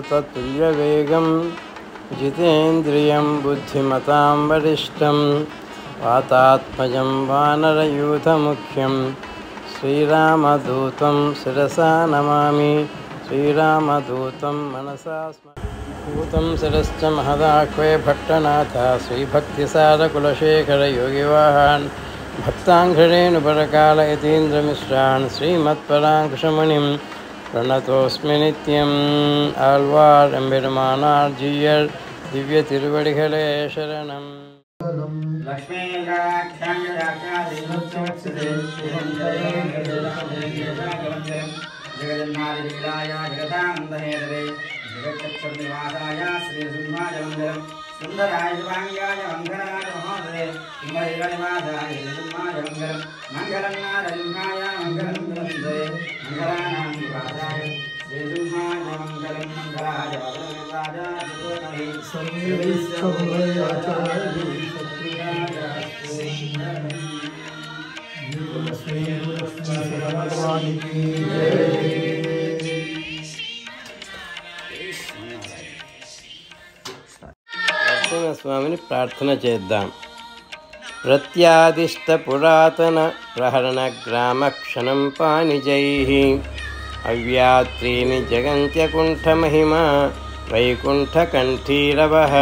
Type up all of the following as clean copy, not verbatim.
मारुततुल्यवेगं जितेन्द्रियं बुद्धिमतां वरिष्ठं वातात्मजं वानरयूथमुख्यं श्रीरामदूतं शिरसा नमामि। श्रीरामदूतं मनसा स्मरामि। शिरश्च महदाह्वये भट्टनाथ श्रीभक्तिसारकुलशेखर योगिवाहान् भक्ताङ्घ्रिरेणुपरकाल यतीन्द्रमिश्रान् श्रीमत्पराङ्कुशमुनिं प्रणतोऽस्मि नित्यम्। आழ்வார் எம்பெருமானார் ஜீயர் திவ்ய திருவடிகளே சரணம். सुंदराय वांग्याय मंगलाय महोदय हिमरिगणिवासाय सुमाय मंगलम मंगलम नारसिंहाय मंगलम सुंदरे मंगलानां निवासाय श्री सुमाय मंगलम मंगलाय वरदराजाय सुतोमहि सर्वेश्वराचार्य श्री भगवान की जय। స్వామిని ప్రార్థన చేద్దాం. ప్రత్యాదిష్ట పురాతన ప్రహరణ గ్రామ క్షణం పానిజైః అవ్యాత్రీని జగంత్యకుంఠ మహిమా వైకుంఠకంఠీరవః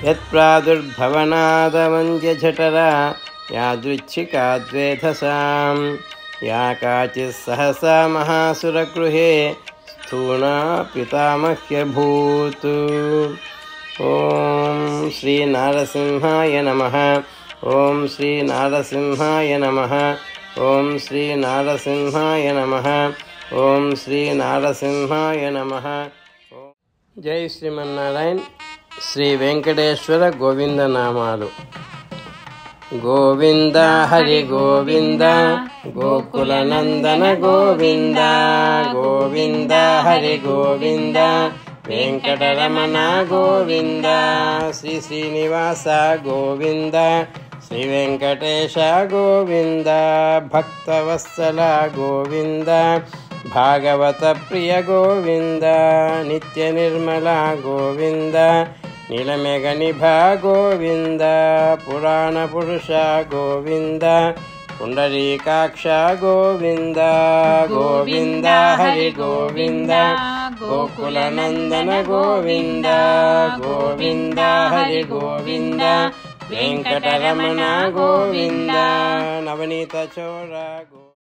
యత్ప్రాదుర్భవనాదవంద్యజఠరా యాదృచ్ఛికాద్వేధసాం యా కాచిత్ సహసా మహాసురగృహే స్థూణా పితామహ్యభూత్. ఓం శ్రీ నారసింహాయ నమః. ఓం శ్రీ నారసింహాయ నమః. ఓం శ్రీ నారసింహాయ నమః. ఓం శ్రీ నారసింహాయ నమః. జై శ్రీమన్నారాయణ. శ్రీ వెంకటేశ్వర గోవింద నామాలు. గోవింద హరి గోవింద గోకుల నందన గోవింద గోవింద హరి గోవింద వెంకటరమణ గోవింద శ్రీ శ్రీనివాస గోవింద శ్రీ వెంకటేశ గోవింద భక్తవత్సల గోవింద భాగవత ప్రియ గోవింద నిత్య నిర్మల గోవింద నీలమేఘనిభ గోవింద పురాణ పురుష గోవింద పుండరీకాక్ష గోవింద గోవింద హరి గోవింద గోకుల నందన గోవింద గోవింద హరి గోవింద వెంకటరమణ గోవింద నవనీత చోర గోవింద.